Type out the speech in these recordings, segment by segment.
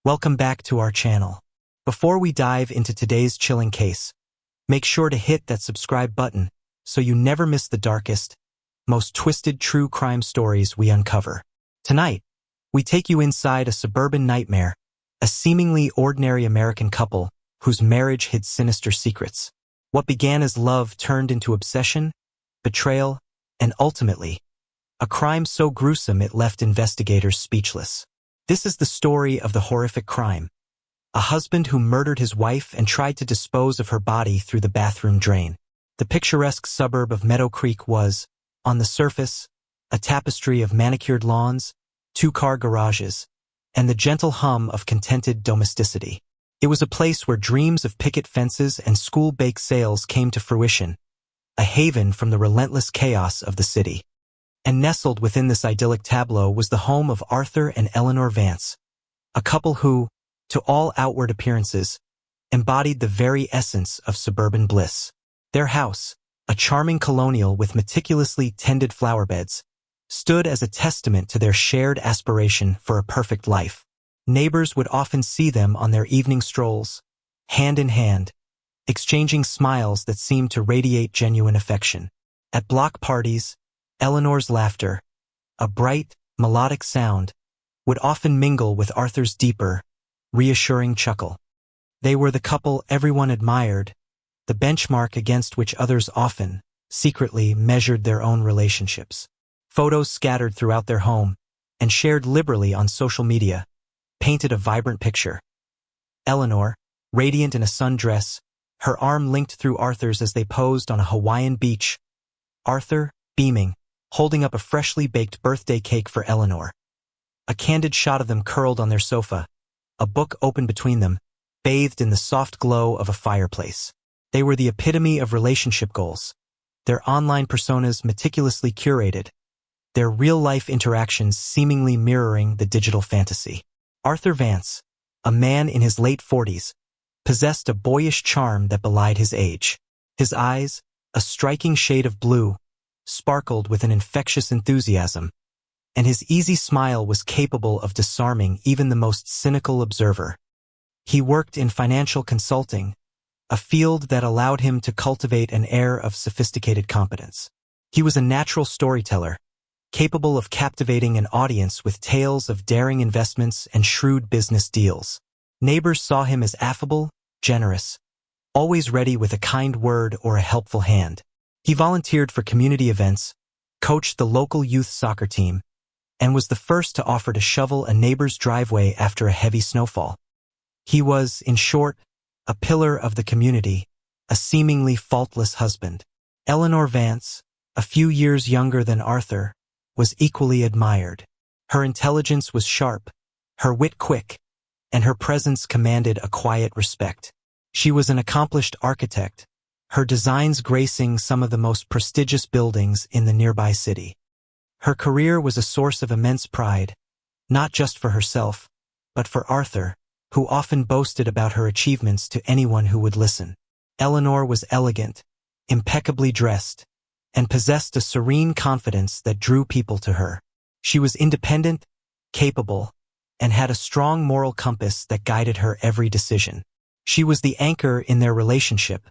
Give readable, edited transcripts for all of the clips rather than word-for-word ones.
Welcome back to our channel. Before we dive into today's chilling case, make sure to hit that subscribe button so you never miss the darkest, most twisted true crime stories we uncover. Tonight, we take you inside a suburban nightmare, a seemingly ordinary American couple whose marriage hid sinister secrets. What began as love turned into obsession, betrayal, and ultimately, a crime so gruesome it left investigators speechless. This is the story of the horrific crime. A husband who murdered his wife and tried to dispose of her body through the bathroom drain. The picturesque suburb of Meadow Creek was, on the surface, a tapestry of manicured lawns, two-car garages, and the gentle hum of contented domesticity. It was a place where dreams of picket fences and school bake sales came to fruition, a haven from the relentless chaos of the city. And nestled within this idyllic tableau was the home of Arthur and Eleanor Vance, a couple who, to all outward appearances, embodied the very essence of suburban bliss. Their house, a charming colonial with meticulously tended flower beds, stood as a testament to their shared aspiration for a perfect life. Neighbors would often see them on their evening strolls, hand in hand, exchanging smiles that seemed to radiate genuine affection. At block parties, Eleanor's laughter, a bright, melodic sound, would often mingle with Arthur's deeper, reassuring chuckle. They were the couple everyone admired, the benchmark against which others often, secretly measured their own relationships. Photos scattered throughout their home and shared liberally on social media painted a vibrant picture. Eleanor, radiant in a sundress, her arm linked through Arthur's as they posed on a Hawaiian beach. Arthur, beaming, holding up a freshly baked birthday cake for Eleanor. A candid shot of them curled on their sofa, a book open between them, bathed in the soft glow of a fireplace. They were the epitome of relationship goals, their online personas meticulously curated, their real-life interactions seemingly mirroring the digital fantasy. Arthur Vance, a man in his late 40s, possessed a boyish charm that belied his age. His eyes, a striking shade of blue, sparkled with an infectious enthusiasm, and his easy smile was capable of disarming even the most cynical observer. He worked in financial consulting, a field that allowed him to cultivate an air of sophisticated competence. He was a natural storyteller, capable of captivating an audience with tales of daring investments and shrewd business deals. Neighbors saw him as affable, generous, always ready with a kind word or a helpful hand. He volunteered for community events, coached the local youth soccer team, and was the first to offer to shovel a neighbor's driveway after a heavy snowfall. He was, in short, a pillar of the community, a seemingly faultless husband. Eleanor Vance, a few years younger than Arthur, was equally admired. Her intelligence was sharp, her wit quick, and her presence commanded a quiet respect. She was an accomplished architect, her designs gracing some of the most prestigious buildings in the nearby city. Her career was a source of immense pride, not just for herself, but for Arthur, who often boasted about her achievements to anyone who would listen. Eleanor was elegant, impeccably dressed, and possessed a serene confidence that drew people to her. She was independent, capable, and had a strong moral compass that guided her every decision. She was the anchor in their relationship,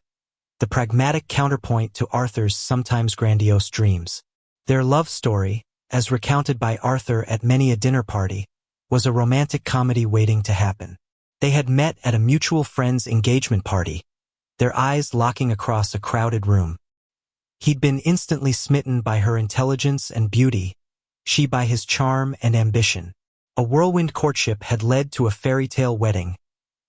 the pragmatic counterpoint to Arthur's sometimes grandiose dreams. Their love story, as recounted by Arthur at many a dinner party, was a romantic comedy waiting to happen. They had met at a mutual friend's engagement party, their eyes locking across a crowded room. He'd been instantly smitten by her intelligence and beauty, she by his charm and ambition. A whirlwind courtship had led to a fairy tale wedding,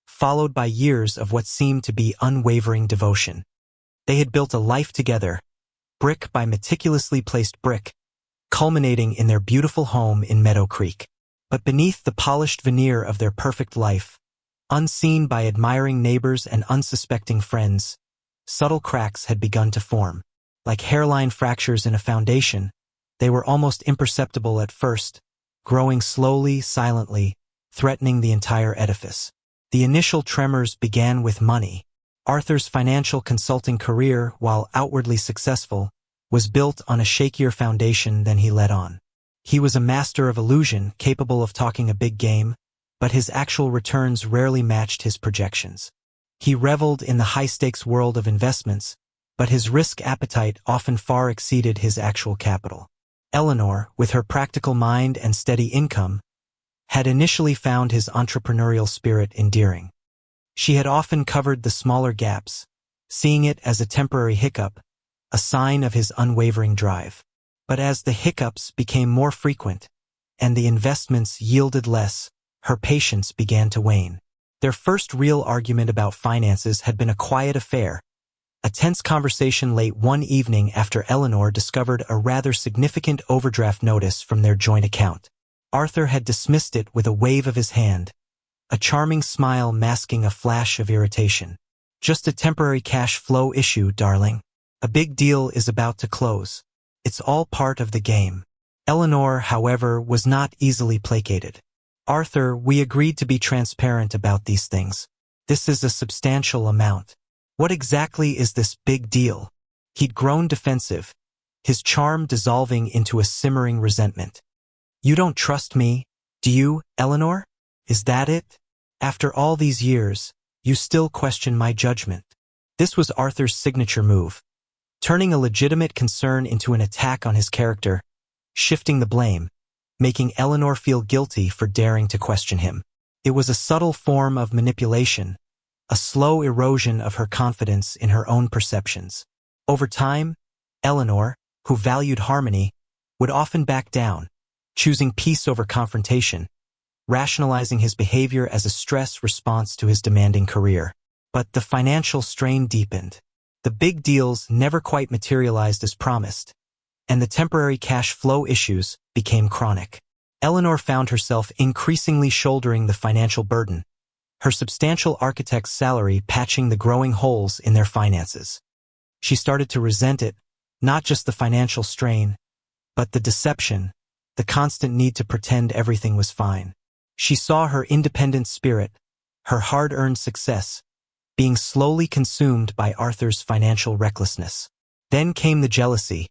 followed by years of what seemed to be unwavering devotion. They had built a life together, brick by meticulously placed brick, culminating in their beautiful home in Meadow Creek. But beneath the polished veneer of their perfect life, unseen by admiring neighbors and unsuspecting friends, subtle cracks had begun to form. Like hairline fractures in a foundation, they were almost imperceptible at first, growing slowly, silently, threatening the entire edifice. The initial tremors began with money. Arthur's financial consulting career, while outwardly successful, was built on a shakier foundation than he let on. He was a master of illusion, capable of talking a big game, but his actual returns rarely matched his projections. He reveled in the high-stakes world of investments, but his risk appetite often far exceeded his actual capital. Eleanor, with her practical mind and steady income, had initially found his entrepreneurial spirit endearing. She had often covered the smaller gaps, seeing it as a temporary hiccup, a sign of his unwavering drive. But as the hiccups became more frequent, and the investments yielded less, her patience began to wane. Their first real argument about finances had been a quiet affair, a tense conversation late one evening after Eleanor discovered a rather significant overdraft notice from their joint account. Arthur had dismissed it with a wave of his hand, a charming smile masking a flash of irritation. "Just a temporary cash flow issue, darling. A big deal is about to close. It's all part of the game." Eleanor, however, was not easily placated. "Arthur, we agreed to be transparent about these things. This is a substantial amount. What exactly is this big deal?" He'd grown defensive, his charm dissolving into a simmering resentment. "You don't trust me, do you, Eleanor? Is that it? After all these years, you still question my judgment." This was Arthur's signature move, turning a legitimate concern into an attack on his character, shifting the blame, making Eleanor feel guilty for daring to question him. It was a subtle form of manipulation, a slow erosion of her confidence in her own perceptions. Over time, Eleanor, who valued harmony, would often back down, choosing peace over confrontation, rationalizing his behavior as a stress response to his demanding career. But the financial strain deepened. The big deals never quite materialized as promised, and the temporary cash flow issues became chronic. Eleanor found herself increasingly shouldering the financial burden, her substantial architect's salary patching the growing holes in their finances. She started to resent it, not just the financial strain, but the deception, the constant need to pretend everything was fine. She saw her independent spirit, her hard-earned success, being slowly consumed by Arthur's financial recklessness. Then came the jealousy,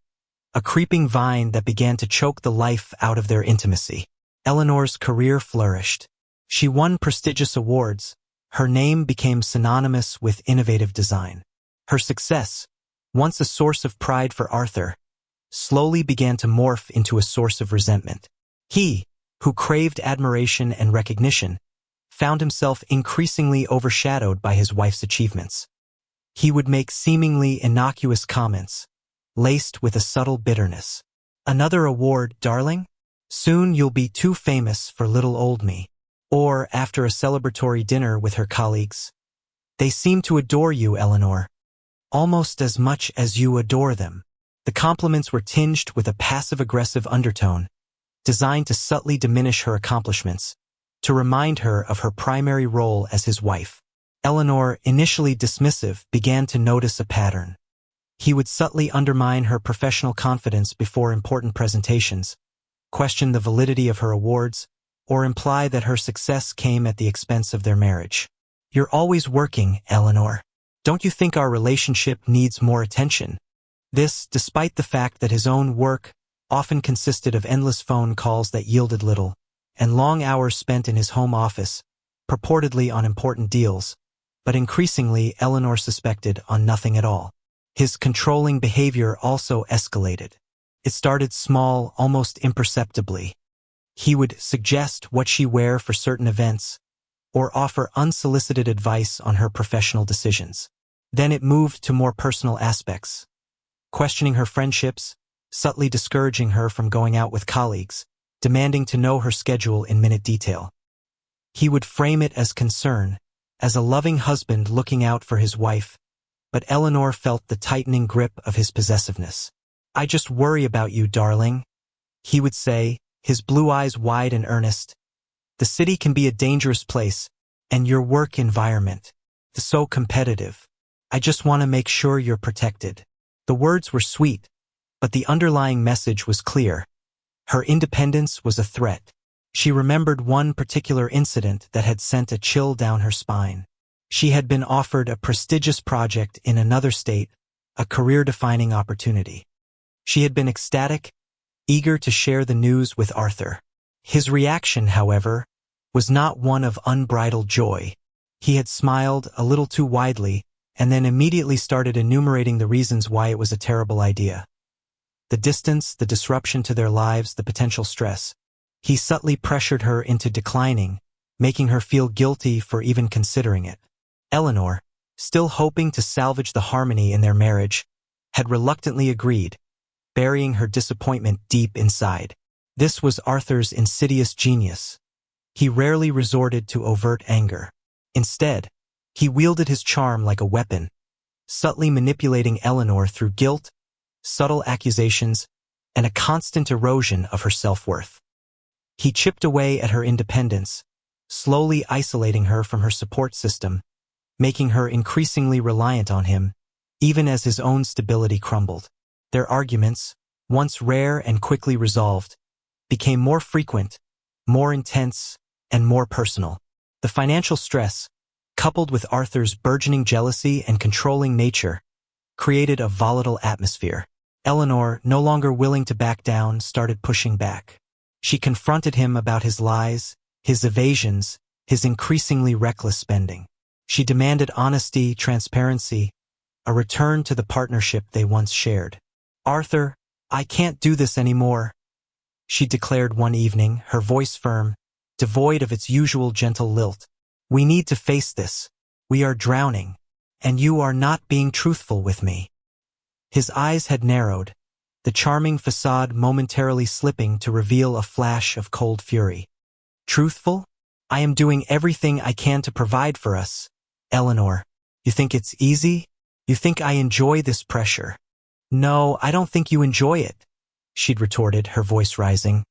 a creeping vine that began to choke the life out of their intimacy. Eleanor's career flourished. She won prestigious awards. Her name became synonymous with innovative design. Her success, once a source of pride for Arthur, slowly began to morph into a source of resentment. He, who craved admiration and recognition, found himself increasingly overshadowed by his wife's achievements. He would make seemingly innocuous comments, laced with a subtle bitterness. "Another award, darling? Soon you'll be too famous for little old me." Or, after a celebratory dinner with her colleagues, "They seem to adore you, Eleanor, almost as much as you adore them." The compliments were tinged with a passive-aggressive undertone, designed to subtly diminish her accomplishments, to remind her of her primary role as his wife. Eleanor, initially dismissive, began to notice a pattern. He would subtly undermine her professional confidence before important presentations, question the validity of her awards, or imply that her success came at the expense of their marriage. "You're always working, Eleanor. Don't you think our relationship needs more attention?" This, despite the fact that his own work often consisted of endless phone calls that yielded little, and long hours spent in his home office, purportedly on important deals, but increasingly Eleanor suspected on nothing at all. His controlling behavior also escalated. It started small, almost imperceptibly. He would suggest what she wear for certain events, or offer unsolicited advice on her professional decisions. Then it moved to more personal aspects, questioning her friendships, subtly discouraging her from going out with colleagues, demanding to know her schedule in minute detail. He would frame it as concern, as a loving husband looking out for his wife, but Eleanor felt the tightening grip of his possessiveness. "I just worry about you, darling," he would say, his blue eyes wide and earnest. "The city can be a dangerous place, and your work environment is so competitive. I just want to make sure you're protected." The words were sweet, but the underlying message was clear. Her independence was a threat. She remembered one particular incident that had sent a chill down her spine. She had been offered a prestigious project in another state, a career-defining opportunity. She had been ecstatic, eager to share the news with Arthur. His reaction, however, was not one of unbridled joy. He had smiled a little too widely and then immediately started enumerating the reasons why it was a terrible idea. The distance, the disruption to their lives, the potential stress. He subtly pressured her into declining, making her feel guilty for even considering it. Eleanor, still hoping to salvage the harmony in their marriage, had reluctantly agreed, burying her disappointment deep inside. This was Arthur's insidious genius. He rarely resorted to overt anger. Instead, he wielded his charm like a weapon, subtly manipulating Eleanor through guilt, subtle accusations, and a constant erosion of her self-worth. He chipped away at her independence, slowly isolating her from her support system, making her increasingly reliant on him, even as his own stability crumbled. Their arguments, once rare and quickly resolved, became more frequent, more intense, and more personal. The financial stress, coupled with Arthur's burgeoning jealousy and controlling nature, created a volatile atmosphere. Eleanor, no longer willing to back down, started pushing back. She confronted him about his lies, his evasions, his increasingly reckless spending. She demanded honesty, transparency, a return to the partnership they once shared. "Arthur, I can't do this anymore," she declared one evening, her voice firm, devoid of its usual gentle lilt. "We need to face this. We are drowning, and you are not being truthful with me." His eyes had narrowed, the charming facade momentarily slipping to reveal a flash of cold fury. "Truthful? I am doing everything I can to provide for us. Eleanor, you think it's easy? You think I enjoy this pressure?" "No, I don't think you enjoy it," she'd retorted, her voice rising.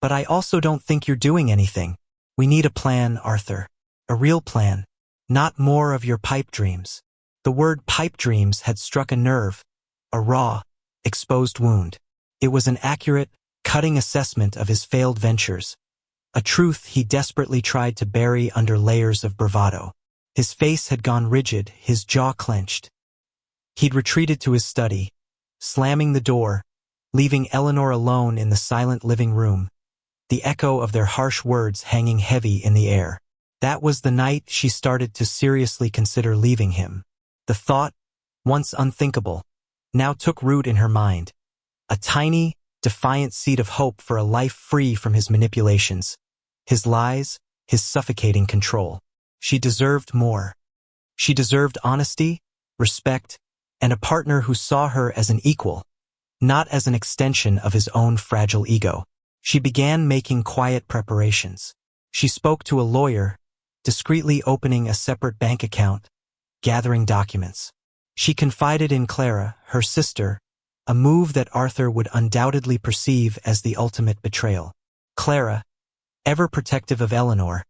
"But I also don't think you're doing anything. We need a plan, Arthur. A real plan. Not more of your pipe dreams." The word pipe dreams had struck a nerve, a raw, exposed wound. It was an accurate, cutting assessment of his failed ventures, a truth he desperately tried to bury under layers of bravado. His face had gone rigid, his jaw clenched. He'd retreated to his study, slamming the door, leaving Eleanor alone in the silent living room, the echo of their harsh words hanging heavy in the air. That was the night she started to seriously consider leaving him. The thought, once unthinkable, now took root in her mind, a tiny, defiant seed of hope for a life free from his manipulations, his lies, his suffocating control. She deserved more. She deserved honesty, respect, and a partner who saw her as an equal, not as an extension of his own fragile ego. She began making quiet preparations. She spoke to a lawyer, discreetly opening a separate bank account, gathering documents. She confided in Clara, her sister, a move that Arthur would undoubtedly perceive as the ultimate betrayal. Clara, ever protective of Eleanor,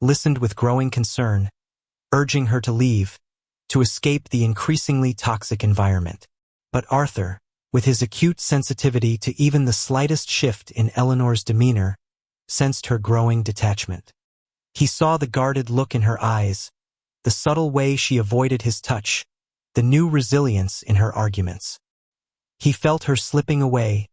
listened with growing concern, urging her to leave, to escape the increasingly toxic environment. But Arthur, with his acute sensitivity to even the slightest shift in Eleanor's demeanor, sensed her growing detachment. He saw the guarded look in her eyes, the subtle way she avoided his touch, the new resilience in her arguments. He felt her slipping away,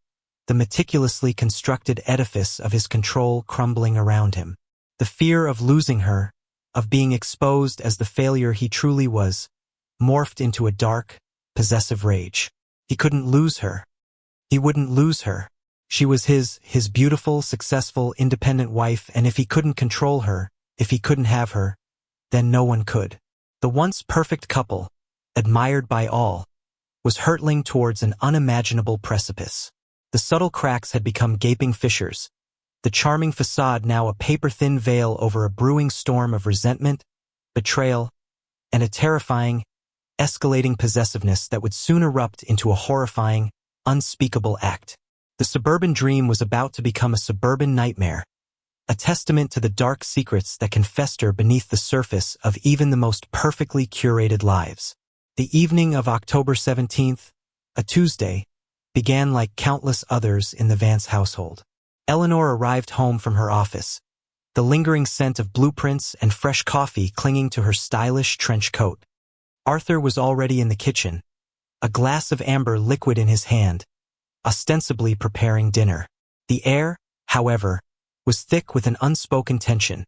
the meticulously constructed edifice of his control crumbling around him. The fear of losing her, of being exposed as the failure he truly was, morphed into a dark, possessive rage. He couldn't lose her. He wouldn't lose her. She was his beautiful, successful, independent wife, and if he couldn't control her, if he couldn't have her, then no one could. The once perfect couple, admired by all, was hurtling towards an unimaginable precipice. The subtle cracks had become gaping fissures, the charming facade now a paper-thin veil over a brewing storm of resentment, betrayal, and a terrifying, escalating possessiveness that would soon erupt into a horrifying, unspeakable act. The suburban dream was about to become a suburban nightmare, a testament to the dark secrets that can fester beneath the surface of even the most perfectly curated lives. The evening of October 17th, a Tuesday, began like countless others in the Vance household. Eleanor arrived home from her office, the lingering scent of blueprints and fresh coffee clinging to her stylish trench coat. Arthur was already in the kitchen, a glass of amber liquid in his hand, ostensibly preparing dinner. The air, however, was thick with an unspoken tension,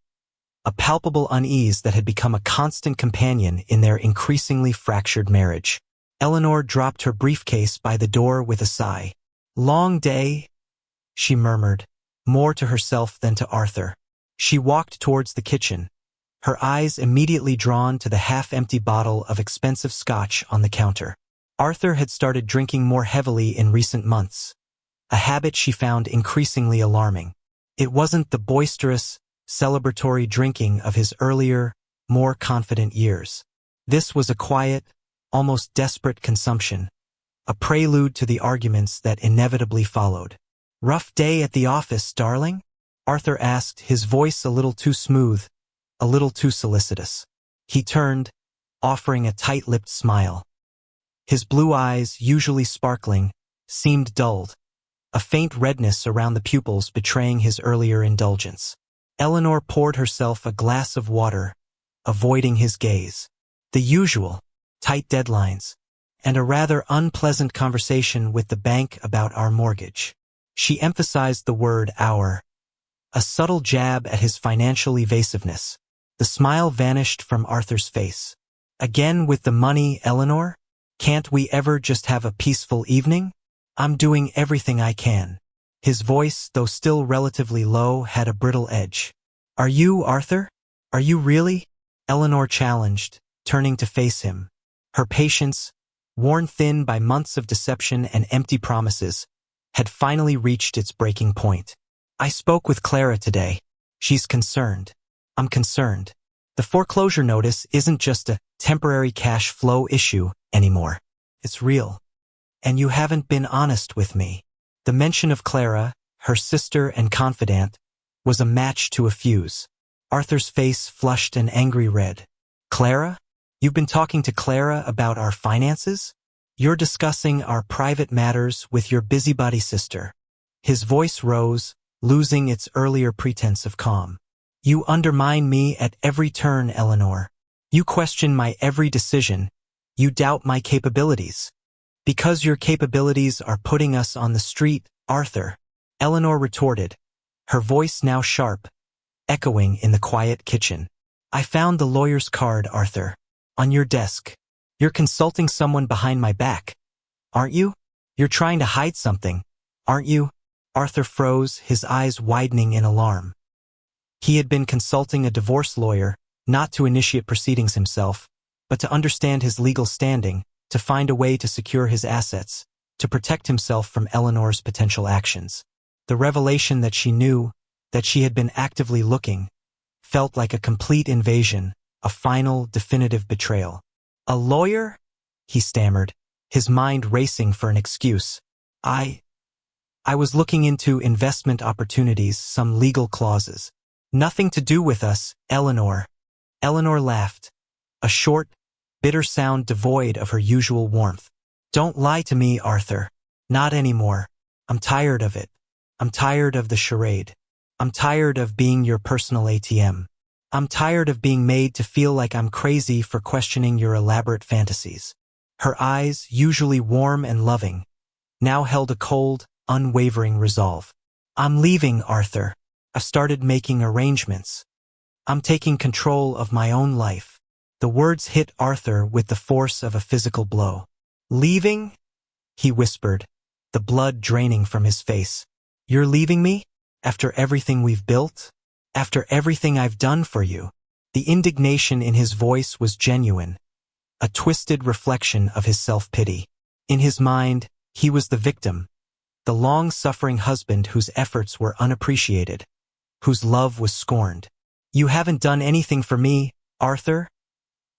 a palpable unease that had become a constant companion in their increasingly fractured marriage. Eleanor dropped her briefcase by the door with a sigh. "Long day," she murmured, more to herself than to Arthur. She walked towards the kitchen, her eyes immediately drawn to the half-empty bottle of expensive scotch on the counter. Arthur had started drinking more heavily in recent months, a habit she found increasingly alarming. It wasn't the boisterous, celebratory drinking of his earlier, more confident years. This was a quiet, almost desperate consumption, a prelude to the arguments that inevitably followed. "Rough day at the office, darling?" Arthur asked, his voice a little too smooth, a little too solicitous. He turned, offering a tight-lipped smile. His blue eyes, usually sparkling, seemed dulled, a faint redness around the pupils betraying his earlier indulgence. Eleanor poured herself a glass of water, avoiding his gaze. The usual, tight deadlines, and a rather unpleasant conversation with the bank about our mortgage. She emphasized the word "our," a subtle jab at his financial evasiveness. The smile vanished from Arthur's face. "Again with the money, Eleanor? Can't we ever just have a peaceful evening? I'm doing everything I can." His voice, though still relatively low, had a brittle edge. "Are you, Arthur? Are you really?" Eleanor challenged, turning to face him. Her patience, worn thin by months of deception and empty promises, had finally reached its breaking point. "I spoke with Clara today. She's concerned. I'm concerned. The foreclosure notice isn't just a temporary cash flow issue anymore. It's real. And you haven't been honest with me." The mention of Clara, her sister and confidant, was a match to a fuse. Arthur's face flushed an angry red. "Clara? You've been talking to Clara about our finances? You're discussing our private matters with your busybody sister." His voice rose, losing its earlier pretense of calm. "You undermine me at every turn, Eleanor. You question my every decision. You doubt my capabilities. Because your capabilities are putting us on the street, Arthur," Eleanor retorted, her voice now sharp, echoing in the quiet kitchen. "I found the lawyer's card, Arthur, on your desk. You're consulting someone behind my back, aren't you? You're trying to hide something, aren't you?" Arthur froze, his eyes widening in alarm. He had been consulting a divorce lawyer, not to initiate proceedings himself, but to understand his legal standing, to find a way to secure his assets, to protect himself from Eleanor's potential actions. The revelation that she knew, that she had been actively looking, felt like a complete invasion, a final, definitive betrayal. "A lawyer?" he stammered, his mind racing for an excuse. I was looking into investment opportunities, some legal clauses. Nothing to do with us, Eleanor." Eleanor laughed, a short, bitter sound devoid of her usual warmth. "Don't lie to me, Arthur. Not anymore. I'm tired of it. I'm tired of the charade. I'm tired of being your personal ATM. I'm tired of being made to feel like I'm crazy for questioning your elaborate fantasies." Her eyes, usually warm and loving, now held a cold, unwavering resolve. "I'm leaving, Arthur. I've started making arrangements. I'm taking control of my own life." The words hit Arthur with the force of a physical blow. "Leaving?" he whispered, the blood draining from his face. "You're leaving me? After everything we've built? After everything I've done for you?" The indignation in his voice was genuine, a twisted reflection of his self-pity. In his mind, he was the victim, the long-suffering husband whose efforts were unappreciated, whose love was scorned. "You haven't done anything for me, Arthur,"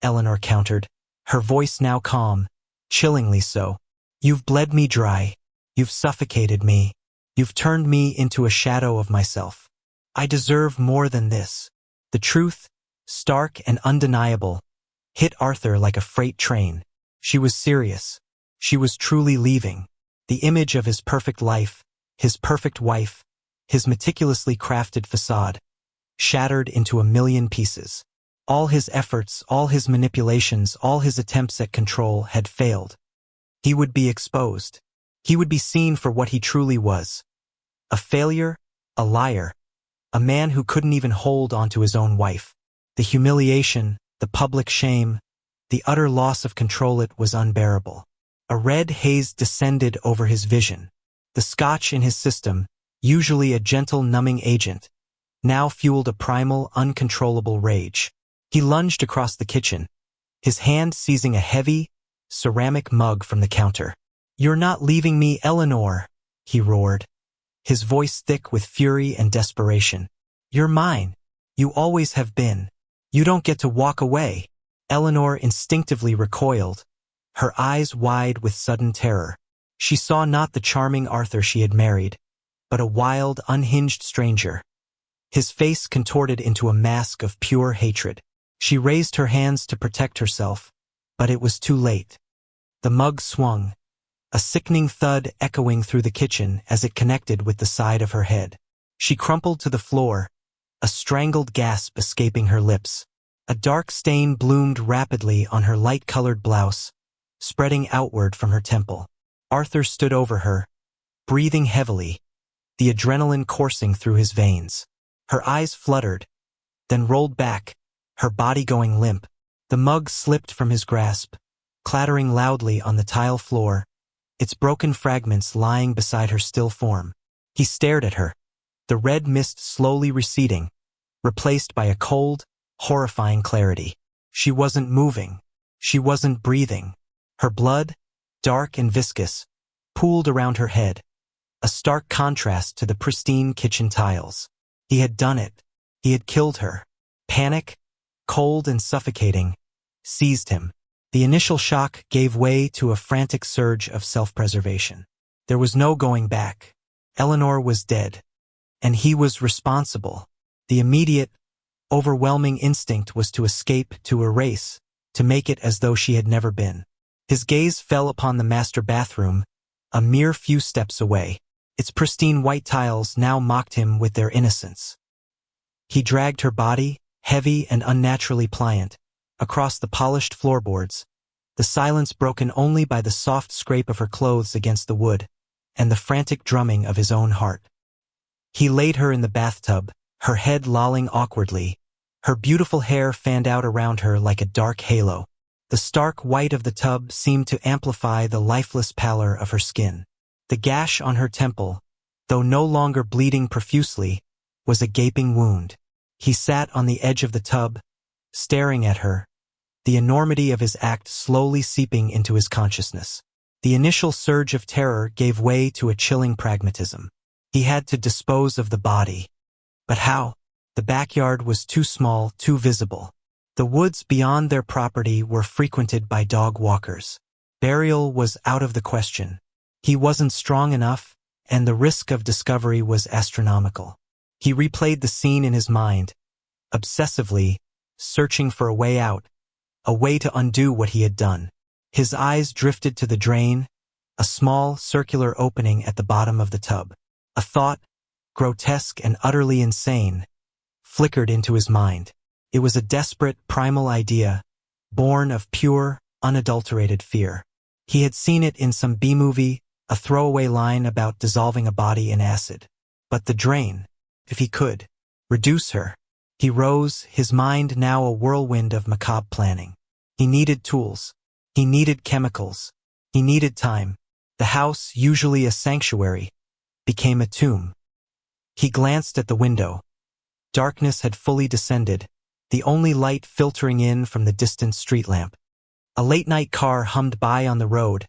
Eleanor countered, her voice now calm, chillingly so. "You've bled me dry. You've suffocated me. You've turned me into a shadow of myself. I deserve more than this." The truth, stark and undeniable, hit Arthur like a freight train. She was serious. She was truly leaving. The image of his perfect life, his perfect wife, his meticulously crafted facade, shattered into a million pieces. All his efforts, all his manipulations, all his attempts at control had failed. He would be exposed. He would be seen for what he truly was. A failure, a liar, a man who couldn't even hold onto his own wife. The humiliation, the public shame, the utter loss of control, it was unbearable. A red haze descended over his vision. The scotch in his system, usually a gentle numbing agent, now fueled a primal, uncontrollable rage. He lunged across the kitchen, his hand seizing a heavy, ceramic mug from the counter. "You're not leaving me, Eleanor," he roared, his voice thick with fury and desperation. "You're mine. You always have been. You don't get to walk away." Eleanor instinctively recoiled, her eyes wide with sudden terror. She saw not the charming Arthur she had married, but a wild, unhinged stranger, his face contorted into a mask of pure hatred. She raised her hands to protect herself, but it was too late. The mug swung, a sickening thud echoing through the kitchen as it connected with the side of her head. She crumpled to the floor, a strangled gasp escaping her lips. A dark stain bloomed rapidly on her light-colored blouse, spreading outward from her temple. Arthur stood over her, breathing heavily, the adrenaline coursing through his veins. Her eyes fluttered, then rolled back, her body going limp. The mug slipped from his grasp, clattering loudly on the tile floor, its broken fragments lying beside her still form. He stared at her, the red mist slowly receding, replaced by a cold, horrifying clarity. She wasn't moving. She wasn't breathing. Her blood, dark and viscous, pooled around her head, a stark contrast to the pristine kitchen tiles. He had done it. He had killed her. Panic, cold and suffocating, seized him. The initial shock gave way to a frantic surge of self-preservation. There was no going back. Eleanor was dead, and he was responsible. The immediate, overwhelming instinct was to escape, to erase, to make it as though she had never been. His gaze fell upon the master bathroom, a mere few steps away. Its pristine white tiles now mocked him with their innocence. He dragged her body, heavy and unnaturally pliant, across the polished floorboards, the silence broken only by the soft scrape of her clothes against the wood and the frantic drumming of his own heart. He laid her in the bathtub, her head lolling awkwardly, her beautiful hair fanned out around her like a dark halo. The stark white of the tub seemed to amplify the lifeless pallor of her skin. The gash on her temple, though no longer bleeding profusely, was a gaping wound. He sat on the edge of the tub, staring at her, the enormity of his act slowly seeping into his consciousness. The initial surge of terror gave way to a chilling pragmatism. He had to dispose of the body. But how? The backyard was too small, too visible. The woods beyond their property were frequented by dog walkers. Burial was out of the question. He wasn't strong enough, and the risk of discovery was astronomical. He replayed the scene in his mind, obsessively, searching for a way out, a way to undo what he had done. His eyes drifted to the drain, a small, circular opening at the bottom of the tub. A thought, grotesque and utterly insane, flickered into his mind. It was a desperate, primal idea, born of pure, unadulterated fear. He had seen it in some B-movie, a throwaway line about dissolving a body in acid. But the drain, if he could, reduce her. He rose, his mind now a whirlwind of macabre planning. He needed tools. He needed chemicals. He needed time. The house, usually a sanctuary, became a tomb. He glanced at the window. Darkness had fully descended, the only light filtering in from the distant street lamp. A late-night car hummed by on the road,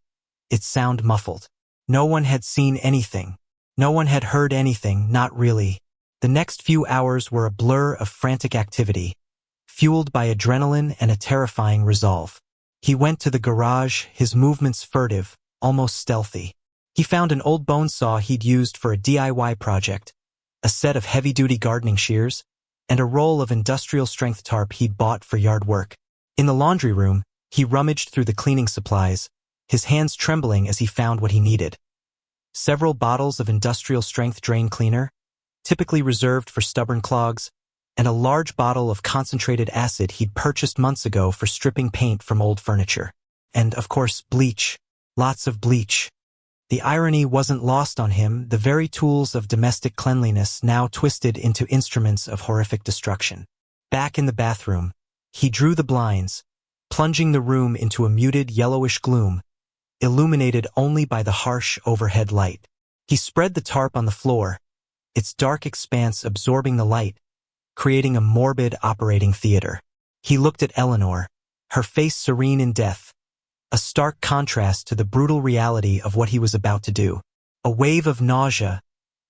its sound muffled. No one had seen anything. No one had heard anything, not really. The next few hours were a blur of frantic activity, fueled by adrenaline and a terrifying resolve. He went to the garage, his movements furtive, almost stealthy. He found an old bone saw he'd used for a DIY project, a set of heavy-duty gardening shears, and a roll of industrial-strength tarp he'd bought for yard work. In the laundry room, he rummaged through the cleaning supplies, his hands trembling as he found what he needed. Several bottles of industrial-strength drain cleaner, typically reserved for stubborn clogs, and a large bottle of concentrated acid he'd purchased months ago for stripping paint from old furniture. And, of course, bleach. Lots of bleach. The irony wasn't lost on him, the very tools of domestic cleanliness now twisted into instruments of horrific destruction. Back in the bathroom, he drew the blinds, plunging the room into a muted yellowish gloom, illuminated only by the harsh overhead light. He spread the tarp on the floor, its dark expanse absorbing the light, creating a morbid operating theater. He looked at Eleanor, her face serene in death, a stark contrast to the brutal reality of what he was about to do. A wave of nausea,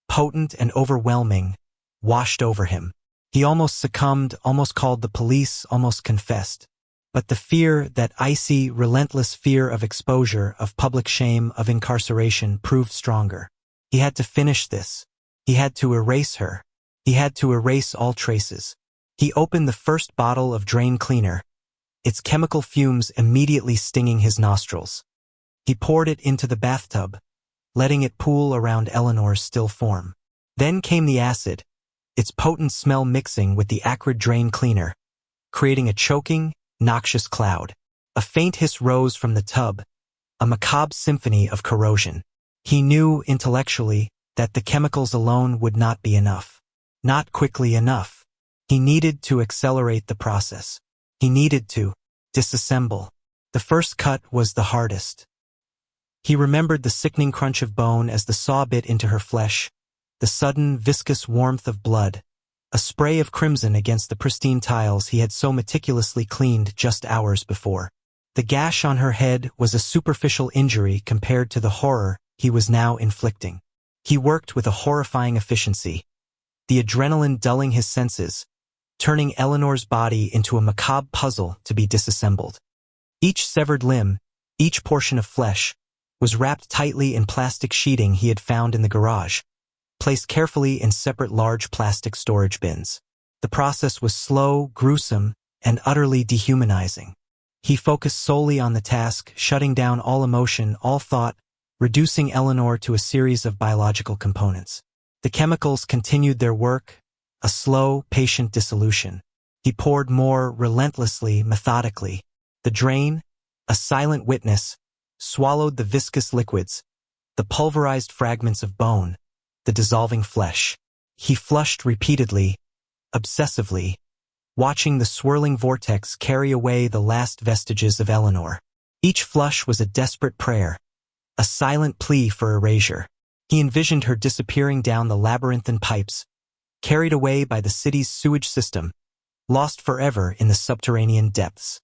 potent and overwhelming, washed over him. He almost succumbed, almost called the police, almost confessed. But the fear, that icy, relentless fear of exposure, of public shame, of incarceration, proved stronger. He had to finish this. He had to erase her. He had to erase all traces. He opened the first bottle of drain cleaner, its chemical fumes immediately stinging his nostrils. He poured it into the bathtub, letting it pool around Eleanor's still form. Then came the acid, its potent smell mixing with the acrid drain cleaner, creating a choking, noxious cloud. A faint hiss rose from the tub, a macabre symphony of corrosion. He knew, intellectually, that the chemicals alone would not be enough. Not quickly enough. He needed to accelerate the process. He needed to disassemble. The first cut was the hardest. He remembered the sickening crunch of bone as the saw bit into her flesh, the sudden, viscous warmth of blood, a spray of crimson against the pristine tiles he had so meticulously cleaned just hours before. The gash on her head was a superficial injury compared to the horror he was now inflicting. He worked with a horrifying efficiency, the adrenaline dulling his senses, turning Eleanor's body into a macabre puzzle to be disassembled. Each severed limb, each portion of flesh, was wrapped tightly in plastic sheeting he had found in the garage, placed carefully in separate large plastic storage bins. The process was slow, gruesome, and utterly dehumanizing. He focused solely on the task, shutting down all emotion, all thought, reducing Eleanor to a series of biological components. The chemicals continued their work, a slow, patient dissolution. He poured more relentlessly, methodically. The drain, a silent witness, swallowed the viscous liquids, the pulverized fragments of bone, the dissolving flesh. He flushed repeatedly, obsessively, watching the swirling vortex carry away the last vestiges of Eleanor. Each flush was a desperate prayer, a silent plea for erasure. He envisioned her disappearing down the labyrinthine pipes, carried away by the city's sewage system, lost forever in the subterranean depths.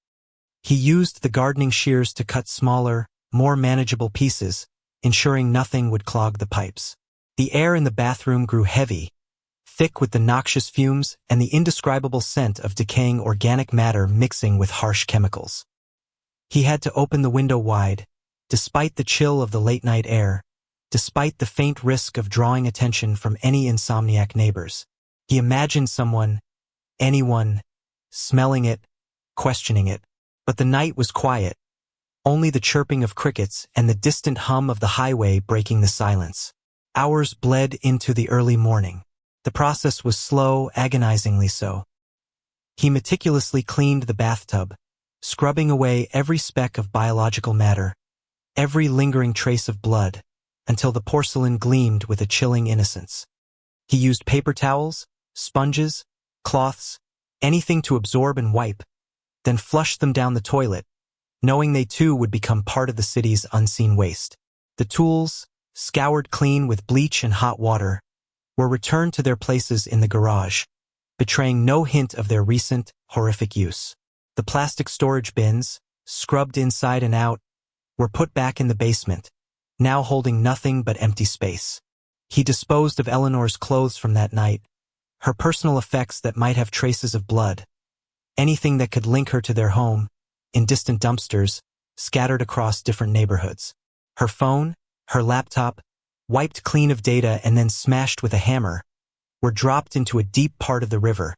He used the gardening shears to cut smaller, more manageable pieces, ensuring nothing would clog the pipes. The air in the bathroom grew heavy, thick with the noxious fumes and the indescribable scent of decaying organic matter mixing with harsh chemicals. He had to open the window wide, despite the chill of the late-night air, despite the faint risk of drawing attention from any insomniac neighbors. He imagined someone, anyone, smelling it, questioning it. But the night was quiet, only the chirping of crickets and the distant hum of the highway breaking the silence. Hours bled into the early morning. The process was slow, agonizingly so. He meticulously cleaned the bathtub, scrubbing away every speck of biological matter, every lingering trace of blood, until the porcelain gleamed with a chilling innocence. He used paper towels, sponges, cloths, anything to absorb and wipe, then flushed them down the toilet, knowing they too would become part of the city's unseen waste. The tools, scoured clean with bleach and hot water, were returned to their places in the garage, betraying no hint of their recent, horrific use. The plastic storage bins, scrubbed inside and out, were put back in the basement, now holding nothing but empty space. He disposed of Eleanor's clothes from that night, her personal effects that might have traces of blood, anything that could link her to their home, in distant dumpsters, scattered across different neighborhoods. Her phone, her laptop, wiped clean of data and then smashed with a hammer, were dropped into a deep part of the river,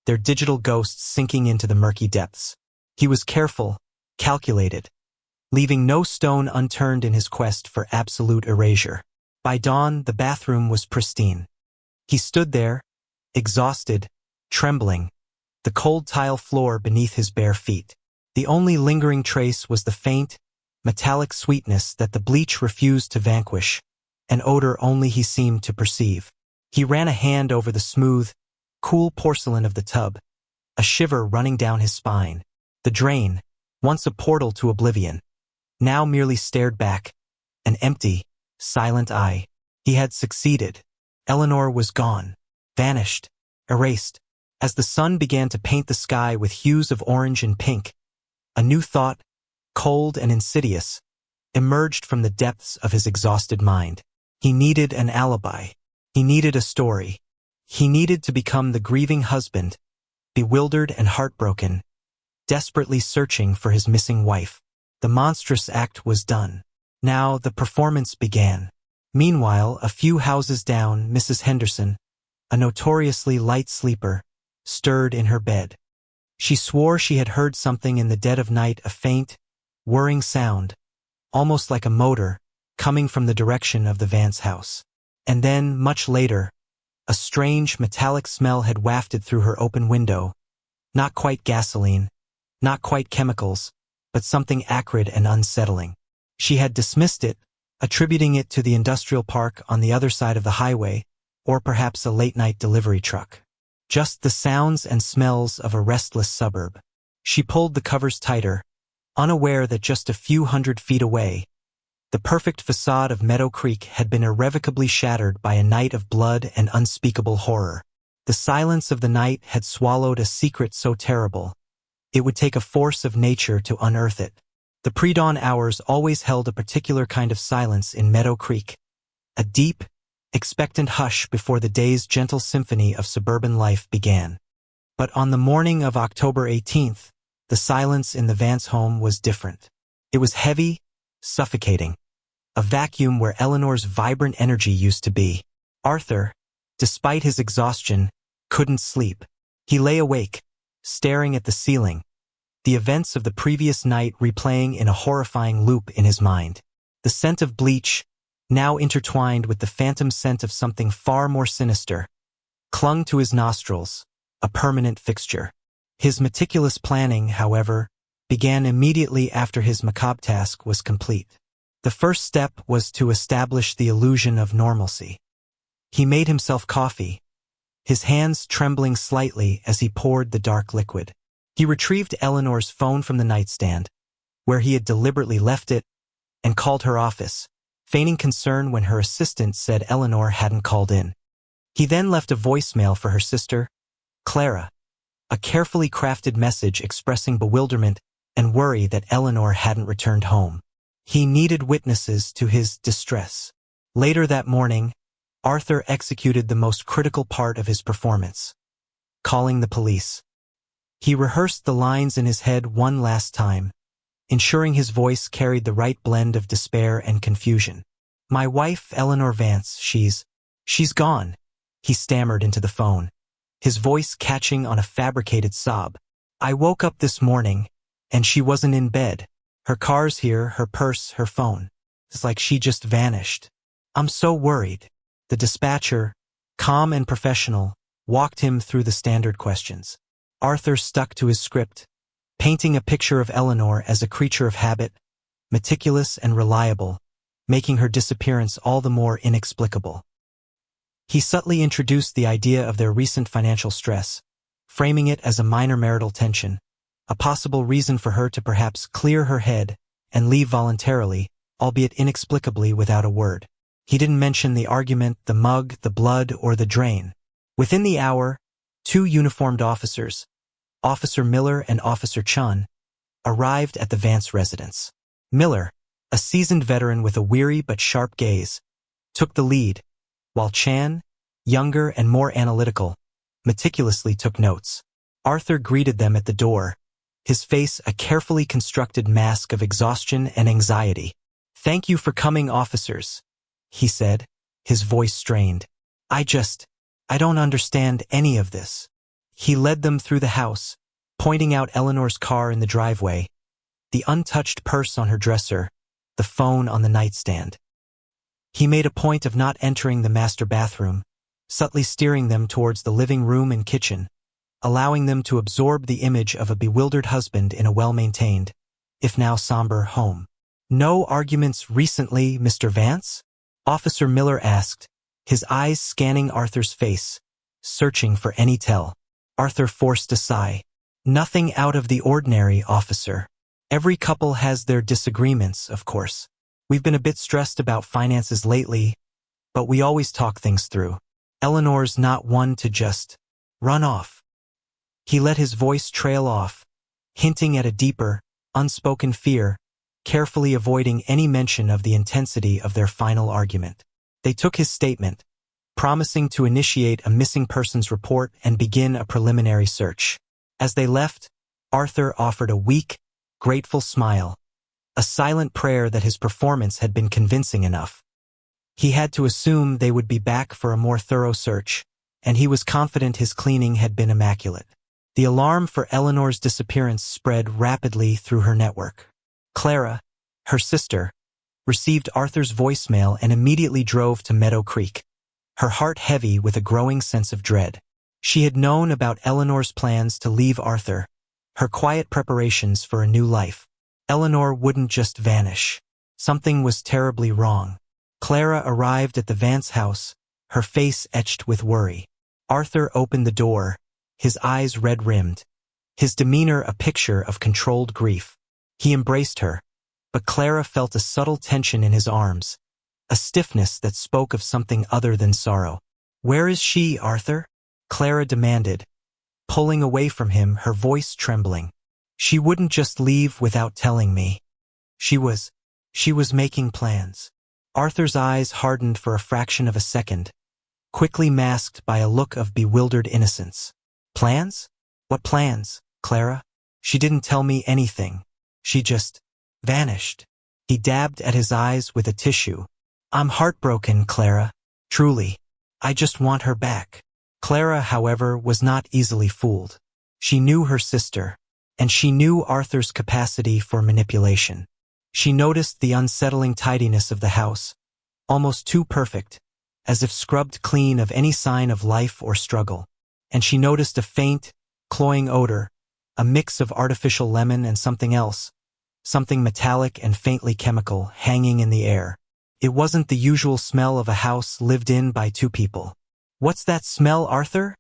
their digital ghosts sinking into the murky depths. He was careful, calculated, leaving no stone unturned in his quest for absolute erasure. By dawn, the bathroom was pristine. He stood there, exhausted, trembling, the cold tile floor beneath his bare feet. The only lingering trace was the faint, metallic sweetness that the bleach refused to vanquish, an odor only he seemed to perceive. He ran a hand over the smooth, cool porcelain of the tub, a shiver running down his spine. The drain, once a portal to oblivion, now merely stared back, an empty, silent eye. He had succeeded. Eleanor was gone, vanished, erased. As the sun began to paint the sky with hues of orange and pink, a new thought, cold and insidious, emerged from the depths of his exhausted mind. He needed an alibi. He needed a story. He needed to become the grieving husband, bewildered and heartbroken, desperately searching for his missing wife. The monstrous act was done. Now the performance began. Meanwhile, a few houses down, Mrs. Henderson, a notoriously light sleeper, stirred in her bed. She swore she had heard something in the dead of night, a faint, whirring sound, almost like a motor, coming from the direction of the Vance house. And then, much later, a strange metallic smell had wafted through her open window. Not quite gasoline, not quite chemicals, but something acrid and unsettling. She had dismissed it, attributing it to the industrial park on the other side of the highway, or perhaps a late-night delivery truck. Just the sounds and smells of a restless suburb. She pulled the covers tighter, unaware that just a few hundred feet away, the perfect facade of Meadow Creek had been irrevocably shattered by a night of blood and unspeakable horror. The silence of the night had swallowed a secret so terrible, it would take a force of nature to unearth it. The pre-dawn hours always held a particular kind of silence in Meadow Creek, a deep, expectant hush before the day's gentle symphony of suburban life began. But on the morning of October 18th, the silence in the Vance home was different. It was heavy, suffocating, a vacuum where Eleanor's vibrant energy used to be. Arthur, despite his exhaustion, couldn't sleep. He lay awake, staring at the ceiling, the events of the previous night replaying in a horrifying loop in his mind. The scent of bleach, now intertwined with the phantom scent of something far more sinister, clung to his nostrils, a permanent fixture. His meticulous planning, however, began immediately after his macabre task was complete. The first step was to establish the illusion of normalcy. He made himself coffee, his hands trembling slightly as he poured the dark liquid. He retrieved Eleanor's phone from the nightstand, where he had deliberately left it, and called her office, feigning concern when her assistant said Eleanor hadn't called in. He then left a voicemail for her sister, Clara, a carefully crafted message expressing bewilderment and worry that Eleanor hadn't returned home. He needed witnesses to his distress. Later that morning, Arthur executed the most critical part of his performance, calling the police. He rehearsed the lines in his head one last time, ensuring his voice carried the right blend of despair and confusion. "My wife, Eleanor Vance, she's gone," he stammered into the phone, his voice catching on a fabricated sob. "I woke up this morning, and she wasn't in bed. Her car's here, her purse, her phone. It's like she just vanished. I'm so worried." The dispatcher, calm and professional, walked him through the standard questions. Arthur stuck to his script, painting a picture of Eleanor as a creature of habit, meticulous and reliable, making her disappearance all the more inexplicable. He subtly introduced the idea of their recent financial stress, framing it as a minor marital tension, a possible reason for her to perhaps clear her head and leave voluntarily, albeit inexplicably without a word. He didn't mention the argument, the mug, the blood, or the drain. Within the hour, 2 uniformed officers, Officer Miller and Officer Chun, arrived at the Vance residence. Miller, a seasoned veteran with a weary but sharp gaze, took the lead, while Chan, younger and more analytical, meticulously took notes. Arthur greeted them at the door, his face a carefully constructed mask of exhaustion and anxiety. "Thank you for coming, officers," he said, his voice strained. I don't understand any of this." He led them through the house, pointing out Eleanor's car in the driveway, the untouched purse on her dresser, the phone on the nightstand. He made a point of not entering the master bathroom, subtly steering them towards the living room and kitchen, allowing them to absorb the image of a bewildered husband in a well-maintained, if now somber, home. "No arguments recently, Mr. Vance?" Officer Miller asked, his eyes scanning Arthur's face, searching for any tell. Arthur forced a sigh. Nothing out of the ordinary, officer. Every couple has their disagreements, of course. We've been a bit stressed about finances lately, but we always talk things through. Eleanor's not one to just run off. He let his voice trail off, hinting at a deeper, unspoken fear, carefully avoiding any mention of the intensity of their final argument. They took his statement, promising to initiate a missing persons report and begin a preliminary search. As they left, Arthur offered a weak, grateful smile, a silent prayer that his performance had been convincing enough. He had to assume they would be back for a more thorough search, and he was confident his cleaning had been immaculate. The alarm for Eleanor's disappearance spread rapidly through her network. Clara, her sister, received Arthur's voicemail and immediately drove to Meadow Creek, her heart heavy with a growing sense of dread. She had known about Eleanor's plans to leave Arthur, her quiet preparations for a new life. Eleanor wouldn't just vanish. Something was terribly wrong. Clara arrived at the Vance house, her face etched with worry. Arthur opened the door, his eyes red-rimmed, his demeanor a picture of controlled grief. He embraced her, but Clara felt a subtle tension in his arms, a stiffness that spoke of something other than sorrow. "Where is she, Arthur?" Clara demanded, pulling away from him, her voice trembling. "She wouldn't just leave without telling me. She was making plans." Arthur's eyes hardened for a fraction of a second, quickly masked by a look of bewildered innocence. "Plans? What plans, Clara? She didn't tell me anything. She just vanished." He dabbed at his eyes with a tissue. "I'm heartbroken, Clara. Truly. I just want her back." Clara, however, was not easily fooled. She knew her sister, and she knew Arthur's capacity for manipulation. She noticed the unsettling tidiness of the house, almost too perfect, as if scrubbed clean of any sign of life or struggle. And she noticed a faint, cloying odor, a mix of artificial lemon and something else, something metallic and faintly chemical, hanging in the air. It wasn't the usual smell of a house lived in by two people. "What's that smell, Arthur?"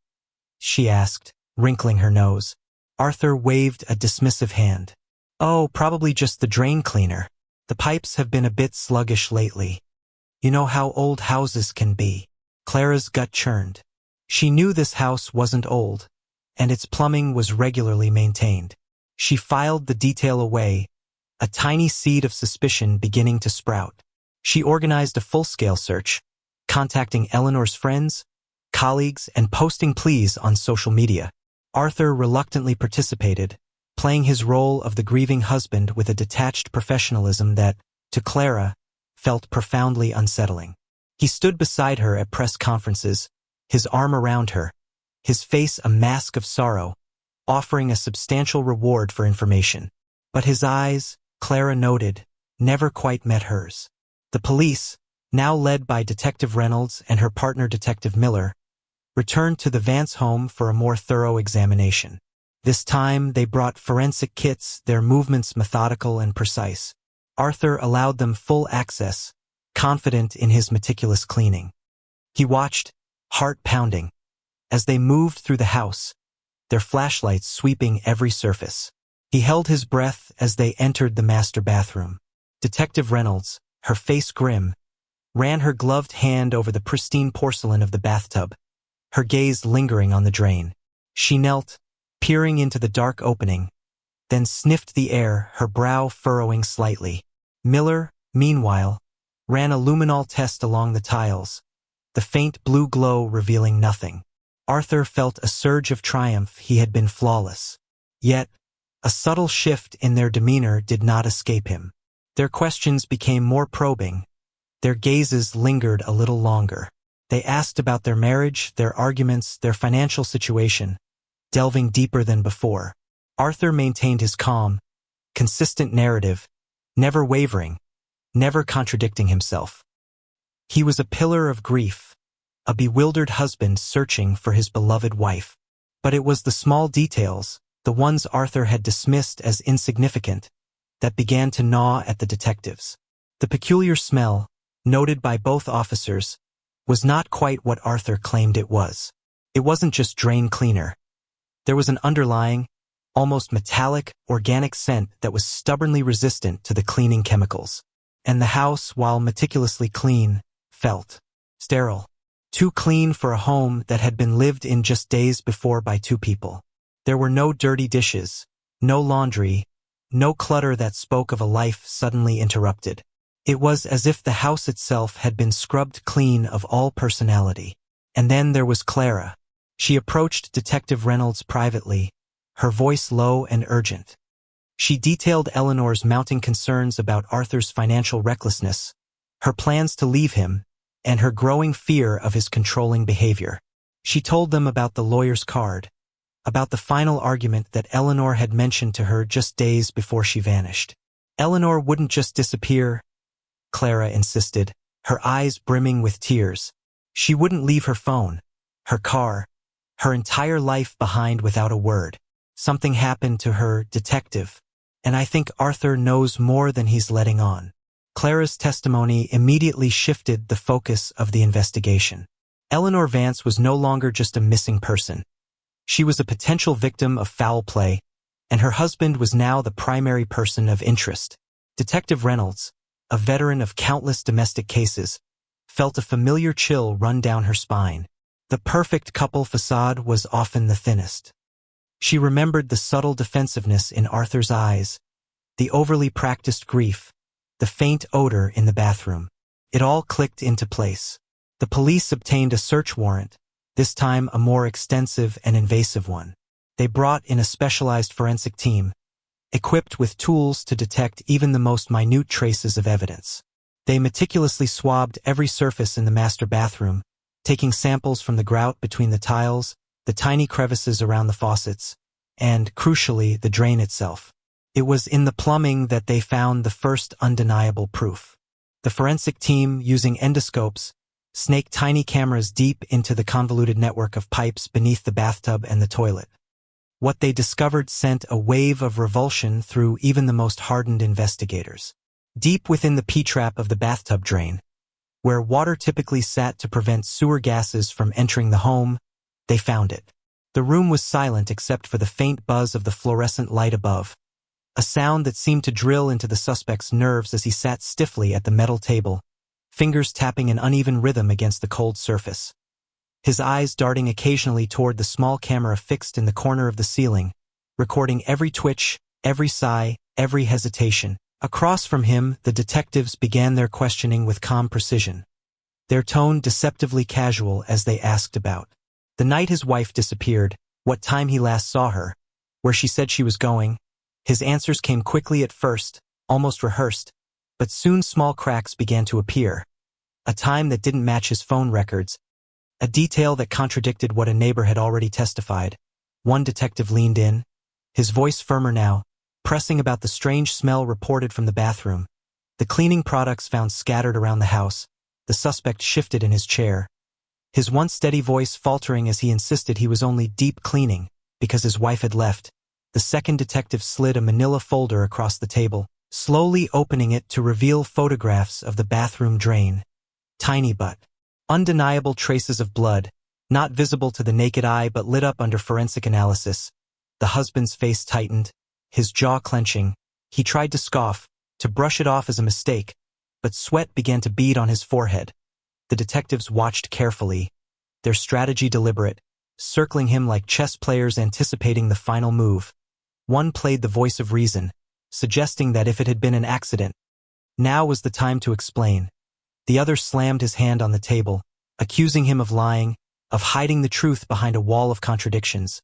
she asked, wrinkling her nose. Arthur waved a dismissive hand. "Oh, probably just the drain cleaner. The pipes have been a bit sluggish lately. You know how old houses can be." Clara's gut churned. She knew this house wasn't old, and its plumbing was regularly maintained. She filed the detail away, a tiny seed of suspicion beginning to sprout. She organized a full-scale search, contacting Eleanor's friends, colleagues, and posting pleas on social media. Arthur reluctantly participated, playing his role of the grieving husband with a detached professionalism that, to Clara, felt profoundly unsettling. He stood beside her at press conferences, his arm around her, his face a mask of sorrow, offering a substantial reward for information. But his eyes, Clara noted, never quite met hers. The police, now led by Detective Reynolds and her partner Detective Miller, returned to the Vance home for a more thorough examination. This time they brought forensic kits, their movements methodical and precise. Arthur allowed them full access, confident in his meticulous cleaning. He watched, heart pounding, as they moved through the house, their flashlights sweeping every surface. He held his breath as they entered the master bathroom. Detective Reynolds, her face grim, ran her gloved hand over the pristine porcelain of the bathtub, her gaze lingering on the drain. She knelt, peering into the dark opening, then sniffed the air, her brow furrowing slightly. Miller, meanwhile, ran a luminol test along the tiles, the faint blue glow revealing nothing. Arthur felt a surge of triumph. He had been flawless. Yet, a subtle shift in their demeanor did not escape him. Their questions became more probing. Their gazes lingered a little longer. They asked about their marriage, their arguments, their financial situation, delving deeper than before. Arthur maintained his calm, consistent narrative, never wavering, never contradicting himself. He was a pillar of grief, a bewildered husband searching for his beloved wife. But it was the small details, the ones Arthur had dismissed as insignificant, that began to gnaw at the detectives. The peculiar smell, noted by both officers, was not quite what Arthur claimed it was. It wasn't just drain cleaner. There was an underlying, almost metallic, organic scent that was stubbornly resistant to the cleaning chemicals. And the house, while meticulously clean, felt sterile. Too clean for a home that had been lived in just days before by two people. There were no dirty dishes, no laundry, no clutter that spoke of a life suddenly interrupted. It was as if the house itself had been scrubbed clean of all personality. And then there was Clara. She approached Detective Reynolds privately, her voice low and urgent. She detailed Eleanor's mounting concerns about Arthur's financial recklessness, her plans to leave him, and her growing fear of his controlling behavior. She told them about the lawyer's card, about the final argument that Eleanor had mentioned to her just days before she vanished. Eleanor wouldn't just disappear, Clara insisted, her eyes brimming with tears. She wouldn't leave her phone, her car, her entire life behind without a word. Something happened to her, detective, and I think Arthur knows more than he's letting on. Clara's testimony immediately shifted the focus of the investigation. Eleanor Vance was no longer just a missing person. She was a potential victim of foul play, and her husband was now the primary person of interest. Detective Reynolds, a veteran of countless domestic cases, felt a familiar chill run down her spine. The perfect couple facade was often the thinnest. She remembered the subtle defensiveness in Arthur's eyes, the overly practiced grief, the faint odor in the bathroom. It all clicked into place. The police obtained a search warrant, this time a more extensive and invasive one. They brought in a specialized forensic team, equipped with tools to detect even the most minute traces of evidence. They meticulously swabbed every surface in the master bathroom, taking samples from the grout between the tiles, the tiny crevices around the faucets, and, crucially, the drain itself. It was in the plumbing that they found the first undeniable proof. The forensic team, using endoscopes, snaked tiny cameras deep into the convoluted network of pipes beneath the bathtub and the toilet. What they discovered sent a wave of revulsion through even the most hardened investigators. Deep within the P-trap of the bathtub drain, where water typically sat to prevent sewer gases from entering the home, they found it. The room was silent except for the faint buzz of the fluorescent light above, a sound that seemed to drill into the suspect's nerves as he sat stiffly at the metal table, fingers tapping an uneven rhythm against the cold surface. His eyes darting occasionally toward the small camera fixed in the corner of the ceiling, recording every twitch, every sigh, every hesitation. Across from him, the detectives began their questioning with calm precision, their tone deceptively casual as they asked about the night his wife disappeared, what time he last saw her, where she said she was going. His answers came quickly at first, almost rehearsed, but soon small cracks began to appear. A time that didn't match his phone records, a detail that contradicted what a neighbor had already testified. One detective leaned in, his voice firmer now, pressing about the strange smell reported from the bathroom. The cleaning products found scattered around the house. The suspect shifted in his chair, his once steady voice faltering as he insisted he was only deep cleaning, because his wife had left. The second detective slid a manila folder across the table, slowly opening it to reveal photographs of the bathroom drain. Tiny but undeniable traces of blood, not visible to the naked eye but lit up under forensic analysis. The husband's face tightened, his jaw clenching. He tried to scoff, to brush it off as a mistake, but sweat began to bead on his forehead. The detectives watched carefully, their strategy deliberate, circling him like chess players anticipating the final move. One played the voice of reason, suggesting that if it had been an accident, now was the time to explain. The other slammed his hand on the table, accusing him of lying, of hiding the truth behind a wall of contradictions.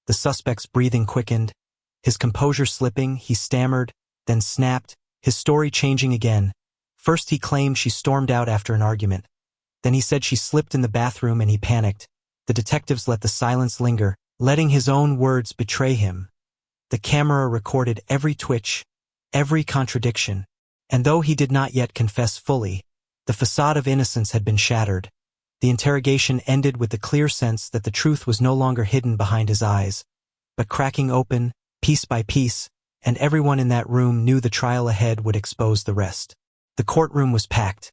The suspect's breathing quickened, his composure slipping. He stammered, then snapped, his story changing again. First he claimed she stormed out after an argument. Then he said she slipped in the bathroom and he panicked. The detectives let the silence linger, letting his own words betray him. The camera recorded every twitch, every contradiction, and though he did not yet confess fully, the facade of innocence had been shattered. The interrogation ended with the clear sense that the truth was no longer hidden behind his eyes, but cracking open, piece by piece, and everyone in that room knew the trial ahead would expose the rest. The courtroom was packed,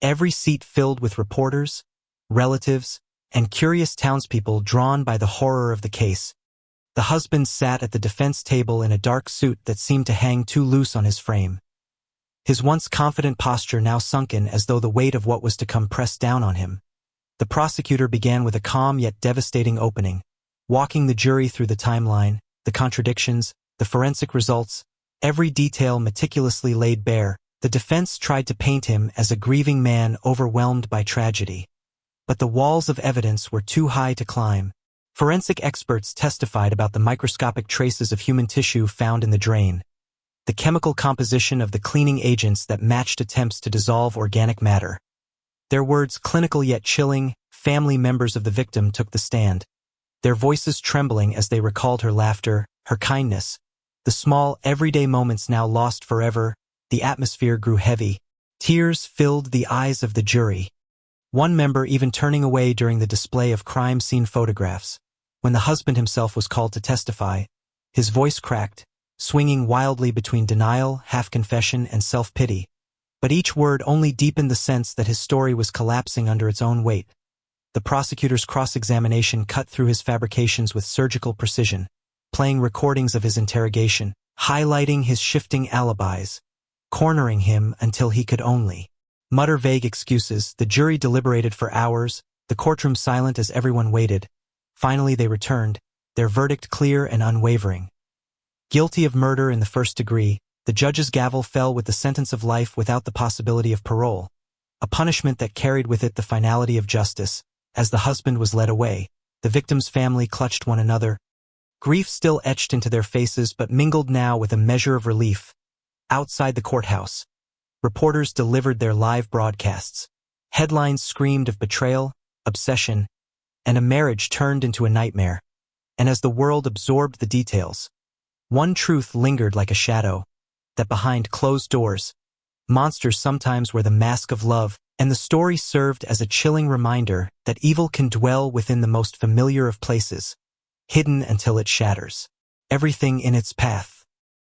every seat filled with reporters, relatives, and curious townspeople drawn by the horror of the case. The husband sat at the defense table in a dark suit that seemed to hang too loose on his frame. His once confident posture now sunken as though the weight of what was to come pressed down on him. The prosecutor began with a calm yet devastating opening, walking the jury through the timeline, the contradictions, the forensic results, every detail meticulously laid bare. The defense tried to paint him as a grieving man overwhelmed by tragedy. But the walls of evidence were too high to climb. Forensic experts testified about the microscopic traces of human tissue found in the drain, the chemical composition of the cleaning agents that matched attempts to dissolve organic matter. Their words clinical yet chilling. Family members of the victim took the stand, their voices trembling as they recalled her laughter, her kindness, the small, everyday moments now lost forever. The atmosphere grew heavy. Tears filled the eyes of the jury, one member even turning away during the display of crime scene photographs. When the husband himself was called to testify, his voice cracked, swinging wildly between denial, half-confession, and self-pity. But each word only deepened the sense that his story was collapsing under its own weight. The prosecutor's cross-examination cut through his fabrications with surgical precision, playing recordings of his interrogation, highlighting his shifting alibis, cornering him until he could only mutter vague excuses. The jury deliberated for hours, the courtroom silent as everyone waited. Finally they returned, their verdict clear and unwavering. Guilty of murder in the first degree, the judge's gavel fell with the sentence of life without the possibility of parole, a punishment that carried with it the finality of justice. As the husband was led away, the victim's family clutched one another, grief still etched into their faces but mingled now with a measure of relief. Outside the courthouse, reporters delivered their live broadcasts. Headlines screamed of betrayal, obsession, and a marriage turned into a nightmare. And as the world absorbed the details, one truth lingered like a shadow, that behind closed doors, monsters sometimes wear the mask of love, and the story served as a chilling reminder that evil can dwell within the most familiar of places, hidden until it shatters everything in its path.